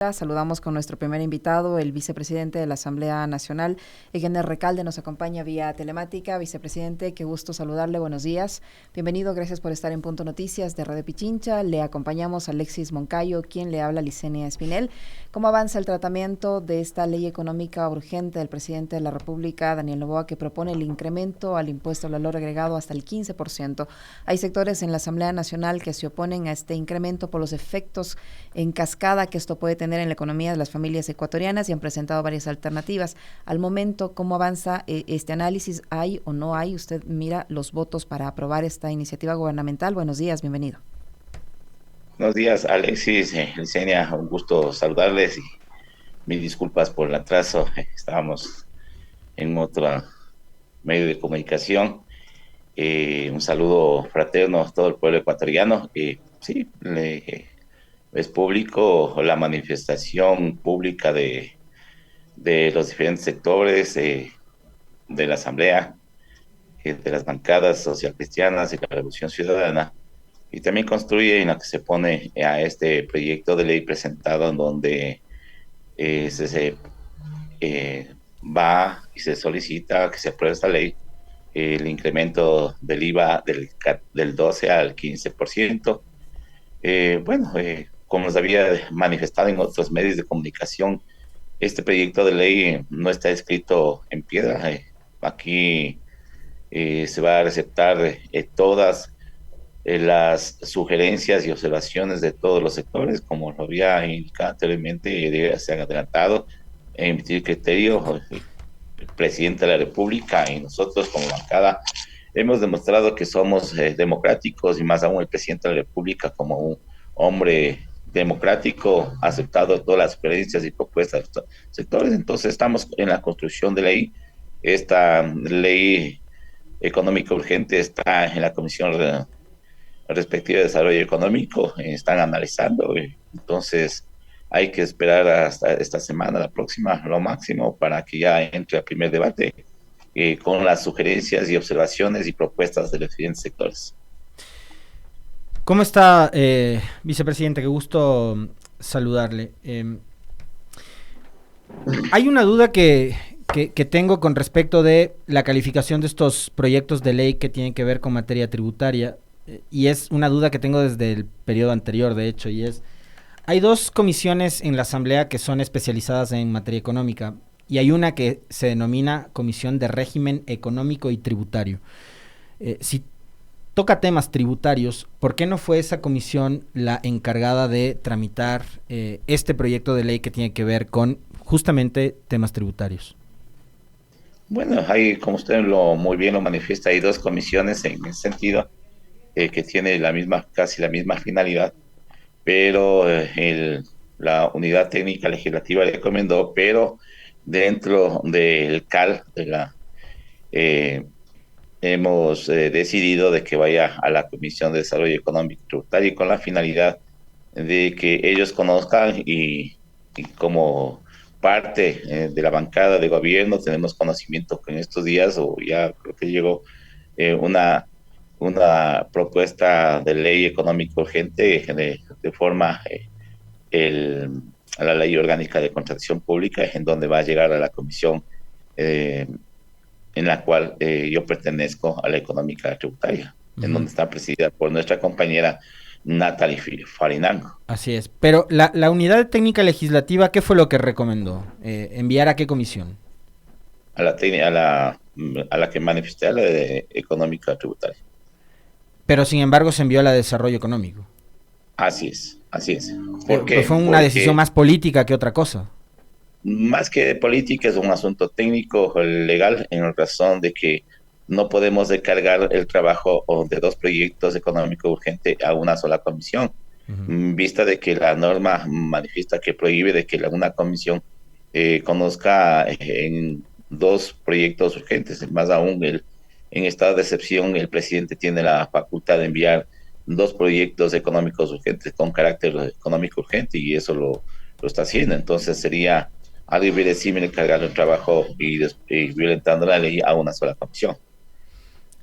Saludamos con nuestro primer invitado, el vicepresidente de la Asamblea Nacional, Egner Recalde, nos acompaña vía telemática. Vicepresidente, qué gusto saludarle, buenos días. Bienvenido, gracias por estar en Punto Noticias de Radio Pichincha. Le acompañamos a Alexis Moncayo, quien le habla, Licenia Espinel. ¿Cómo avanza el tratamiento de esta ley económica urgente del presidente de la República, Daniel Noboa, que propone el incremento al impuesto al valor agregado hasta el 15%? Hay sectores en la Asamblea Nacional que se oponen a este incremento por los efectos en cascada que esto puede tener en la economía de las familias ecuatorianas y han presentado varias alternativas. Al momento, ¿cómo avanza este análisis? ¿Hay o no hay? Usted mira los votos para aprobar esta iniciativa gubernamental. Buenos días, bienvenido. Buenos días, Alexis, Licenia, un gusto saludarles y mil disculpas por el atraso. Estábamos en otro medio de comunicación. Un saludo fraterno a todo el pueblo ecuatoriano. Sí, es público la manifestación pública de los diferentes sectores de la Asamblea, de las bancadas social cristianas y la Revolución Ciudadana, y también construye en la que se pone a este proyecto de ley presentado en donde se va y se solicita que se apruebe esta ley, el incremento del IVA del 12 al 15%. Como nos había manifestado en otros medios de comunicación, este proyecto de ley no está escrito en piedra. Aquí se va a receptar todas las sugerencias y observaciones de todos los sectores, como lo había indicado anteriormente. Se han adelantado en emitir criterio el presidente de la República, y nosotros como bancada hemos demostrado que somos democráticos, y más aún el presidente de la República, como un hombre democrático, ha aceptado todas las sugerencias y propuestas de los sectores. Entonces estamos en la construcción de ley. Esta ley económica urgente está en la Comisión respectiva de desarrollo económico, están analizando. Entonces hay que esperar hasta esta semana, la próxima, lo máximo, para que ya entre al primer debate con las sugerencias y observaciones y propuestas de los diferentes sectores. ¿Cómo está, vicepresidente? Qué gusto saludarle. Hay una duda que tengo con respecto de la calificación de estos proyectos de ley que tienen que ver con materia tributaria, y es una duda que tengo desde el periodo anterior, de hecho, y es, hay dos comisiones en la Asamblea que son especializadas en materia económica, y hay una que se denomina Comisión de Régimen Económico y Tributario. Si toca temas tributarios, ¿por qué no fue esa comisión la encargada de tramitar este proyecto de ley que tiene que ver con justamente temas tributarios? Bueno, hay, como usted muy bien lo manifiesta, hay dos comisiones en ese sentido, que tiene casi la misma finalidad, pero la unidad técnica legislativa le recomendó, pero dentro del CAL eh, hemos decidido de que vaya a la Comisión de Desarrollo Económico y Tributario, con la finalidad de que ellos conozcan, y como parte de la bancada de gobierno tenemos conocimiento que en estos días, o ya creo que llegó una propuesta de ley económica urgente de forma a la ley orgánica de contratación pública, en donde va a llegar a la comisión eh, en la cual yo pertenezco, a la económica tributaria, en donde está presidida por nuestra compañera Natalie Farinango. Así es, pero la unidad técnica legislativa, ¿qué fue lo que recomendó? ¿Enviar a qué comisión? A la que manifesté, a la de económica tributaria. Pero sin embargo se envió a la de desarrollo económico. Así es, así es. ¿Por Pues qué? fue una decisión más política que otra cosa. Más que de política, es un asunto técnico legal, en razón de que no podemos descargar el trabajo de dos proyectos económicos urgentes a una sola comisión, vista de que la norma manifiesta que prohíbe de que una comisión conozca en dos proyectos urgentes. Más aún, en estado de excepción, el presidente tiene la facultad de enviar dos proyectos económicos urgentes con carácter económico urgente, y eso lo está haciendo. Entonces sería algo irreversible cargar el trabajo y violentando la ley a una sola comisión.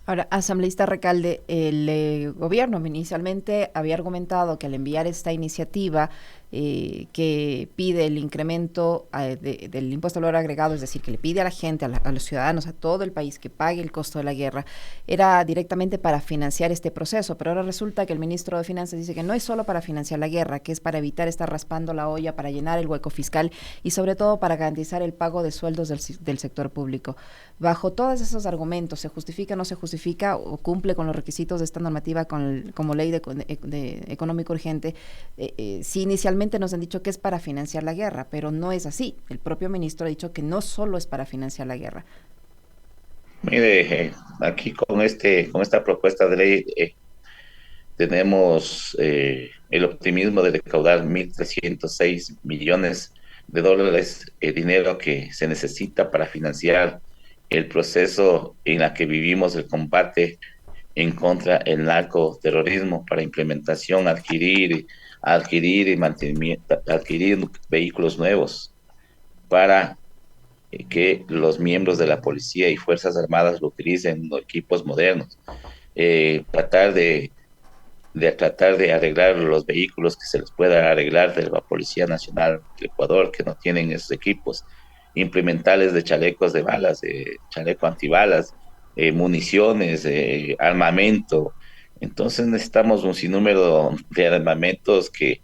Ahora, asambleísta Recalde, el gobierno inicialmente había argumentado que al enviar esta iniciativa que pide el incremento del impuesto al valor agregado, es decir, que le pide a la gente, a los ciudadanos, a todo el país que pague el costo de la guerra, era directamente para financiar este proceso, pero ahora resulta que el ministro de Finanzas dice que no es solo para financiar la guerra, que es para evitar estar raspando la olla, para llenar el hueco fiscal y sobre todo para garantizar el pago de sueldos del sector público. Bajo todos esos argumentos, ¿se justifica, no se justifica o cumple con los requisitos de esta normativa como ley de económico urgente? Si inicialmente nos han dicho que es para financiar la guerra, pero no es así. El propio ministro ha dicho que no solo es para financiar la guerra. Mire, aquí con esta propuesta de ley tenemos el optimismo de recaudar 1.306 millones de dólares, dinero que se necesita para financiar el proceso en la que vivimos el combate en contra del narcoterrorismo, para implementación, adquirir y mantenimiento, adquirir vehículos nuevos para que los miembros de la policía y fuerzas armadas lo utilicen, equipos modernos, tratar de arreglar los vehículos que se les pueda arreglar de la Policía Nacional del Ecuador que no tienen esos equipos, implementarles de chalecos de balas, chaleco antibalas, municiones, armamento. Entonces necesitamos un sinnúmero de armamentos que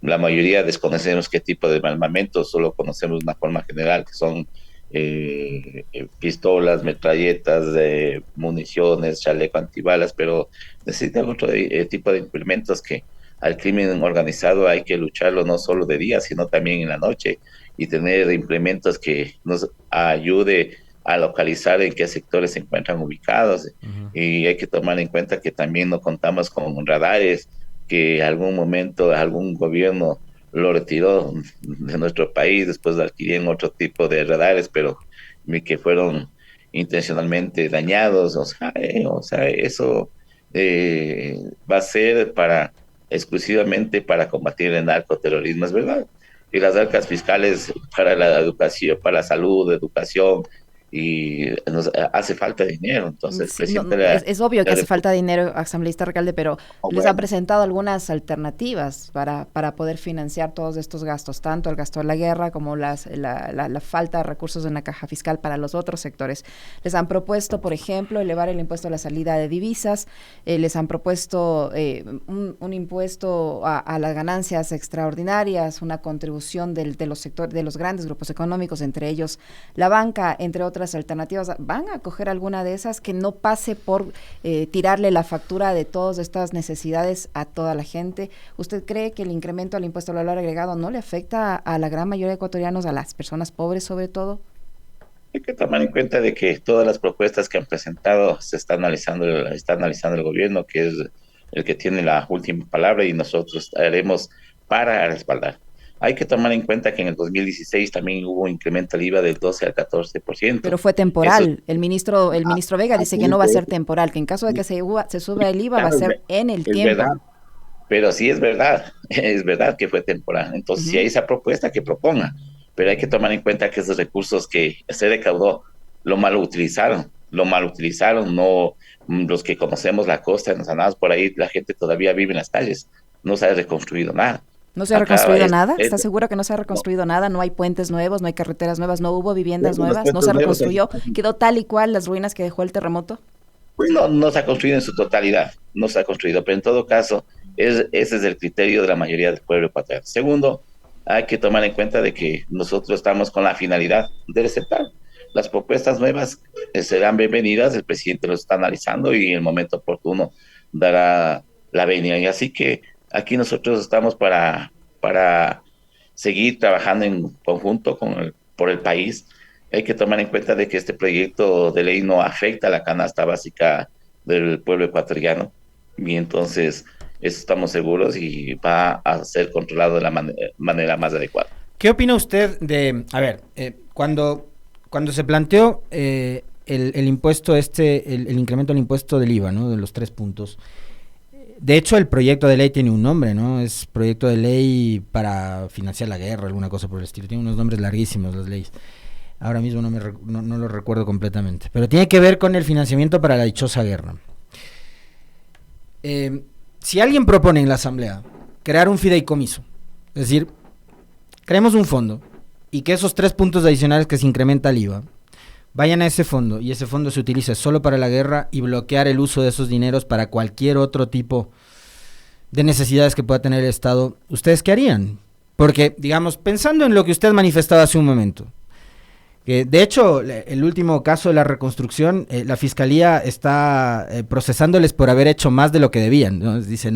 la mayoría desconocemos qué tipo de armamentos, solo conocemos una forma general que son pistolas, metralletas, municiones, chaleco antibalas, pero necesitan otro tipo de implementos que al crimen organizado hay que lucharlo no solo de día, sino también en la noche, y tener implementos que nos ayude a localizar en qué sectores se encuentran ubicados. Y hay que tomar en cuenta que también no contamos con radares, que en algún momento algún gobierno lo retiró de nuestro país, después adquirían otro tipo de radares, pero que fueron intencionalmente dañados. O sea, eso va a ser exclusivamente para combatir el narcoterrorismo, es verdad. Y las arcas fiscales para la educación, para la salud, educación, y nos hace falta dinero. Entonces, sí, es obvio que hace falta dinero, asambleísta Recalde, pero les han presentado algunas alternativas para poder financiar todos estos gastos, tanto el gasto de la guerra como la falta de recursos en la caja fiscal para los otros sectores. Les han propuesto, por ejemplo, elevar el impuesto a la salida de divisas, les han propuesto un impuesto a las ganancias extraordinarias, una contribución de los grandes grupos económicos, entre ellos la banca, entre otras alternativas. ¿Van a coger alguna de esas que no pase por tirarle la factura de todas estas necesidades a toda la gente? ¿Usted cree que el incremento al impuesto al valor agregado no le afecta a la gran mayoría de ecuatorianos, a las personas pobres sobre todo? Hay que tomar en cuenta de que todas las propuestas que han presentado se está analizando el gobierno, que es el que tiene la última palabra, y nosotros haremos para respaldar. Hay que tomar en cuenta que en el 2016 también hubo un incremento al IVA del 12 al 14%. Pero fue temporal. Eso, el ministro Vega dice que no va a ser temporal, que en caso de que se suba el IVA, claro, va a ser en el tiempo. Verdad. Pero sí es verdad que fue temporal. Entonces, si hay esa propuesta, que proponga. Pero hay que tomar en cuenta que esos recursos que se recaudó lo mal utilizaron, no los que conocemos la costa, nos andamos por ahí, la gente todavía vive en las calles, no se ha reconstruido nada. ¿No se ha reconstruido nada? ¿Está seguro que no se ha reconstruido nada? ¿No hay puentes nuevos, no hay carreteras nuevas, no hubo viviendas nuevas? ¿No se reconstruyó? ¿Quedó tal y cual las ruinas que dejó el terremoto? Pues no se ha construido en su totalidad, no se ha construido, pero en todo caso, ese es el criterio de la mayoría del pueblo ecuatoriano. Segundo, hay que tomar en cuenta de que nosotros estamos con la finalidad de aceptar. Las propuestas nuevas serán bienvenidas, el presidente lo está analizando y en el momento oportuno dará la venia. Y así que aquí nosotros estamos para seguir trabajando en conjunto por el país. Hay que tomar en cuenta de que este proyecto de ley no afecta a la canasta básica del pueblo ecuatoriano, y entonces estamos seguros y va a ser controlado de la manera más adecuada. ¿Qué opina usted de, cuando se planteó el impuesto el incremento del impuesto del IVA, ¿no?, de los 3 puntos? De hecho, el proyecto de ley tiene un nombre, ¿no? Es proyecto de ley para financiar la guerra, alguna cosa por el estilo. Tiene unos nombres larguísimos las leyes. Ahora mismo no lo recuerdo completamente. Pero tiene que ver con el financiamiento para la dichosa guerra. Si alguien propone en la Asamblea crear un fideicomiso. Es decir, creemos un fondo y que esos 3 puntos adicionales que se incrementa el IVA vayan a ese fondo y ese fondo se utilice solo para la guerra y bloquear el uso de esos dineros para cualquier otro tipo de necesidades que pueda tener el Estado. ¿Ustedes qué harían? Porque, digamos, pensando en lo que usted manifestaba hace un momento, que de hecho, el último caso de la reconstrucción, la Fiscalía está procesándoles por haber hecho más de lo que debían, ¿no? Dice,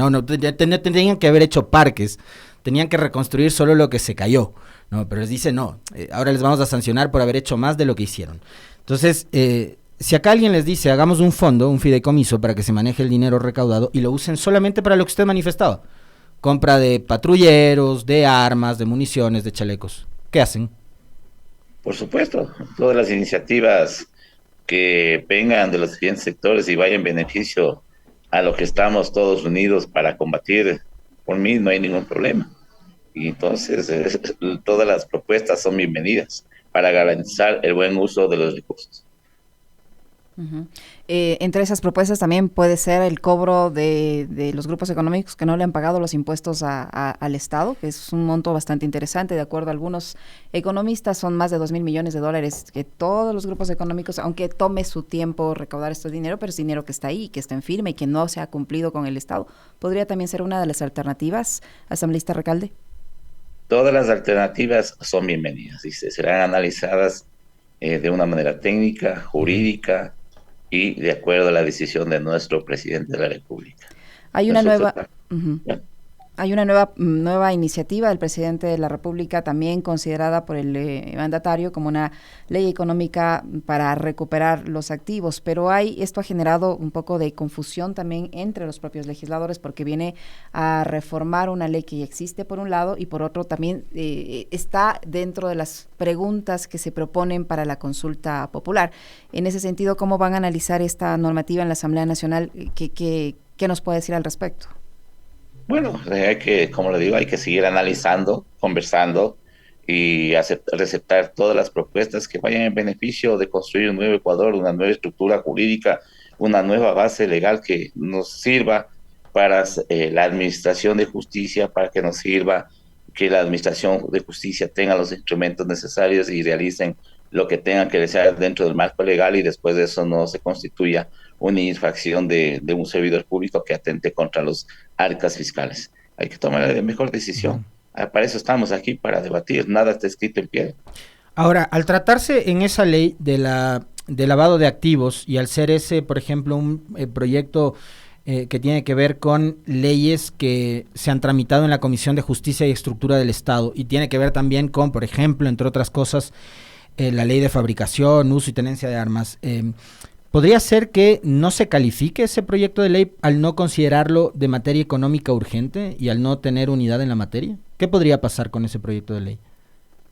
tenían que haber hecho parques, tenían que reconstruir solo lo que se cayó, ¿no? Pero les dice, no, ahora les vamos a sancionar por haber hecho más de lo que hicieron. Entonces, si acá alguien les dice, hagamos un fondo, un fideicomiso para que se maneje el dinero recaudado y lo usen solamente para lo que usted manifestaba, compra de patrulleros, de armas, de municiones, de chalecos, ¿qué hacen? Por supuesto, todas las iniciativas que vengan de los siguientes sectores y vayan en beneficio a lo que estamos todos unidos para combatir, por mí no hay ningún problema. Y entonces todas las propuestas son bienvenidas para garantizar el buen uso de los recursos. Uh-huh. Entre esas propuestas también puede ser el cobro de los grupos económicos que no le han pagado los impuestos al Estado, que es un monto bastante interesante. De acuerdo a algunos economistas, son más de 2,000 millones de dólares que todos los grupos económicos, aunque tome su tiempo recaudar este dinero, pero es dinero que está ahí, que está en firme y que no se ha cumplido con el Estado. ¿Podría también ser una de las alternativas, asambleísta Recalde? Todas las alternativas son bienvenidas y serán analizadas de una manera técnica, jurídica, y de acuerdo a la decisión de nuestro presidente de la República. Hay una nueva iniciativa del presidente de la República, también considerada por el mandatario como una ley económica para recuperar los activos, pero esto ha generado un poco de confusión también entre los propios legisladores, porque viene a reformar una ley que ya existe por un lado y por otro también está dentro de las preguntas que se proponen para la consulta popular. En ese sentido, ¿cómo van a analizar esta normativa en la Asamblea Nacional? ¿Qué nos puede decir al respecto? Bueno, como le digo, hay que seguir analizando, conversando y receptar todas las propuestas que vayan en beneficio de construir un nuevo Ecuador, una nueva estructura jurídica, una nueva base legal que nos sirva para la administración de justicia, para que nos sirva que la administración de justicia tenga los instrumentos necesarios y realicen lo que tengan que desear dentro del marco legal y después de eso no se constituya una infracción de un servidor público que atente contra los arcas fiscales. Hay que tomar la mejor decisión. Para eso estamos aquí, para debatir. Nada está escrito en piedra. Ahora, al tratarse en esa ley de lavado de activos y al ser ese, por ejemplo, un proyecto que tiene que ver con leyes que se han tramitado en la Comisión de Justicia y Estructura del Estado y tiene que ver también con, por ejemplo, entre otras cosas, la ley de fabricación, uso y tenencia de armas, ¿podría ser que no se califique ese proyecto de ley al no considerarlo de materia económica urgente y al no tener unidad en la materia? ¿Qué podría pasar con ese proyecto de ley?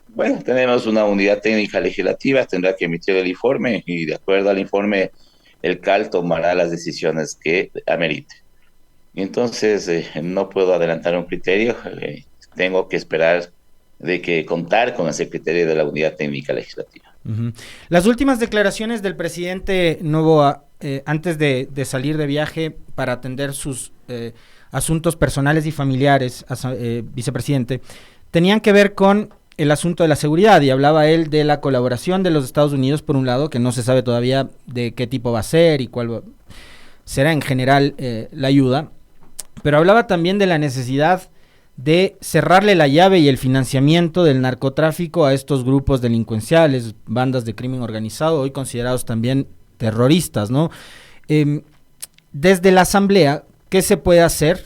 Bueno, tenemos una unidad técnica legislativa, tendrá que emitir el informe y de acuerdo al informe el CAL tomará las decisiones que amerite. Y entonces no puedo adelantar un criterio, tengo que esperar de que contar con ese criterio de la unidad técnica legislativa. Uh-huh. Las últimas declaraciones del presidente Noboa antes de salir de viaje para atender sus asuntos personales y familiares, vicepresidente, tenían que ver con el asunto de la seguridad y hablaba él de la colaboración de los Estados Unidos por un lado, que no se sabe todavía de qué tipo va a ser y cuál será en general la ayuda, pero hablaba también de la necesidad de cerrarle la llave y el financiamiento del narcotráfico a estos grupos delincuenciales, bandas de crimen organizado, hoy considerados también terroristas, ¿no? Desde la Asamblea, ¿qué se puede hacer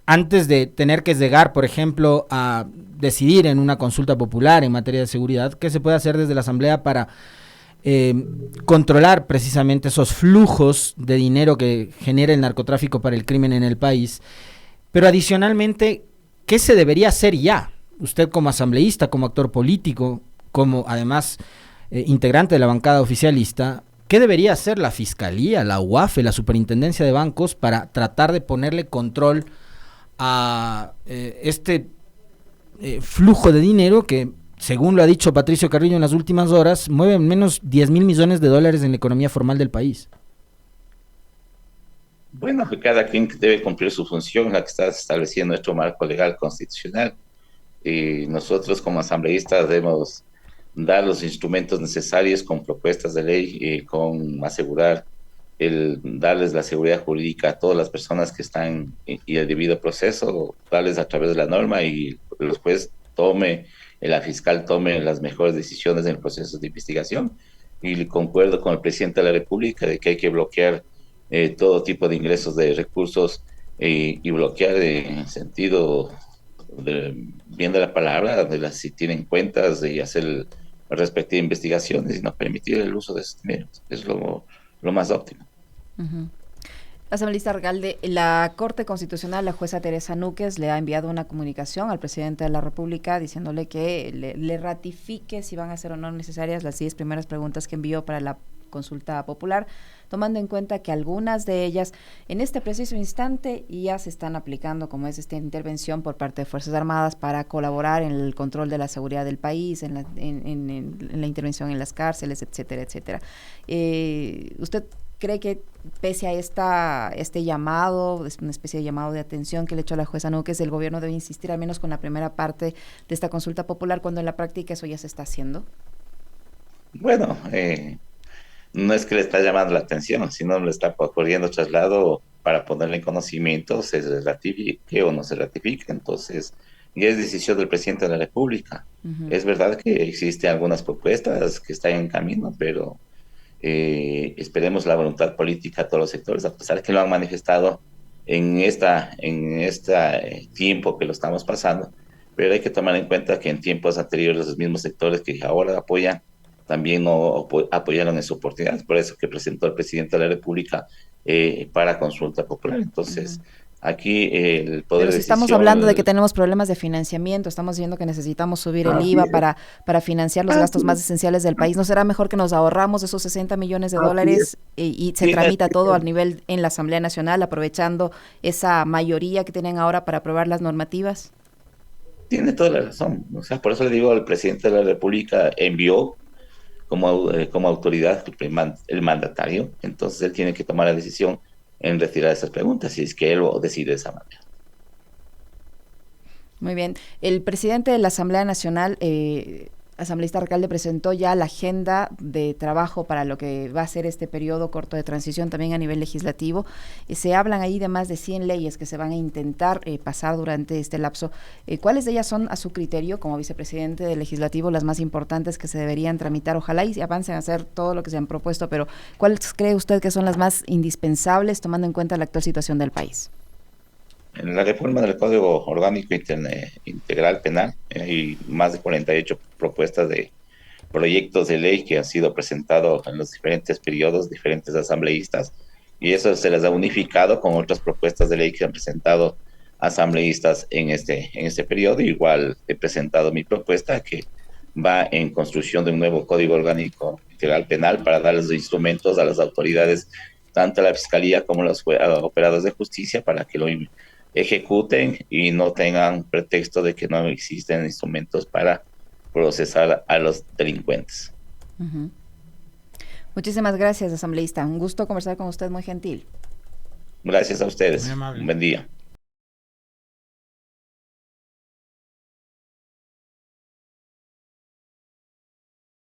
antes de tener que llegar, por ejemplo, a decidir en una consulta popular en materia de seguridad? ¿Qué se puede hacer desde la Asamblea para controlar precisamente esos flujos de dinero que genera el narcotráfico para el crimen en el país? Pero adicionalmente, ¿qué se debería hacer ya? Usted como asambleísta, como actor político, como además integrante de la bancada oficialista, ¿qué debería hacer la Fiscalía, la UAFE, la Superintendencia de Bancos para tratar de ponerle control a este flujo de dinero que, según lo ha dicho Patricio Carrillo en las últimas horas, mueve menos 10,000 millones de dólares en la economía formal del país? Bueno, que cada quien debe cumplir su función, la que está estableciendo nuestro marco legal constitucional. Y nosotros como asambleístas debemos dar los instrumentos necesarios con propuestas de ley, con asegurar darles la seguridad jurídica a todas las personas que están y el debido proceso, darles a través de la norma y los jueces la fiscal tome las mejores decisiones en el proceso de investigación. Y concuerdo con el presidente de la República de que hay que bloquear todo tipo de ingresos de recursos y bloquear en el sentido bien de la palabra, si tienen cuentas y hacer respectivas investigaciones y no permitir el uso de esos dineros. Es lo más óptimo. Uh-huh. Asambleísta Recalde, la Corte Constitucional, la jueza Teresa Núquez, le ha enviado una comunicación al presidente de la República diciéndole que le ratifique si van a ser o no necesarias las 10 primeras preguntas que envió para la consulta popular, tomando en cuenta que algunas de ellas en este preciso instante ya se están aplicando, como es esta intervención por parte de Fuerzas Armadas para colaborar en el control de la seguridad del país, en la intervención en las cárceles, etcétera, etcétera. ¿Usted cree que pese a este llamado, es una especie de llamado de atención que le ha hecho la jueza Núquez, el gobierno debe insistir al menos con la primera parte de esta consulta popular, cuando en la práctica eso ya se está haciendo? Bueno, no es que le está llamando la atención, sino le está ocurriendo traslado para ponerle en conocimiento, se ratifique o no se ratifique. Entonces, ya es decisión del presidente de la República. Uh-huh. Es verdad que existen algunas propuestas que están en camino, pero esperemos la voluntad política a todos los sectores, a pesar de que lo han manifestado en este tiempo que lo estamos pasando, pero hay que tomar en cuenta que en tiempos anteriores los mismos sectores que ahora apoyan también no apoyaron en su oportunidad, por eso que presentó el presidente de la República para consulta popular. Entonces, aquí el poder Pero si estamos hablando de que tenemos problemas de financiamiento, estamos diciendo que necesitamos subir el IVA para financiar los gastos más esenciales del país, ¿no será mejor que nos ahorramos esos 60 millones de dólares y se tramita todo al nivel en la Asamblea Nacional, aprovechando esa mayoría que tienen ahora para aprobar las normativas? Tiene toda la razón. O sea, por eso le digo, al presidente de la República envió como autoridad el mandatario, entonces él tiene que tomar la decisión en retirar esas preguntas, si es que él lo decide de esa manera. Muy bien. El presidente de la Asamblea Nacional, asambleísta Recalde, presentó ya la agenda de trabajo para lo que va a ser este periodo corto de transición también a nivel legislativo. Se hablan ahí de más de 100 leyes que se van a intentar pasar durante este lapso. ¿Cuáles de ellas son, a su criterio, como vicepresidente del Legislativo, las más importantes que se deberían tramitar? Ojalá y avancen a hacer todo lo que se han propuesto, pero ¿cuáles cree usted que son las más indispensables tomando en cuenta la actual situación del país? En la reforma del Código Orgánico Integral Penal hay más de 48 propuestas de proyectos de ley que han sido presentados en los diferentes periodos, diferentes asambleístas, y eso se les ha unificado con otras propuestas de ley que han presentado asambleístas en este periodo. Igual he presentado mi propuesta que va en construcción de un nuevo Código Orgánico Integral Penal para dar los instrumentos a las autoridades, tanto a la Fiscalía como a los operadores de justicia, para que lo ejecuten y no tengan pretexto de que no existen instrumentos para procesar a los delincuentes. Uh-huh. Muchísimas gracias, asambleísta. Un gusto conversar con usted, muy gentil. Gracias a ustedes. Un buen día.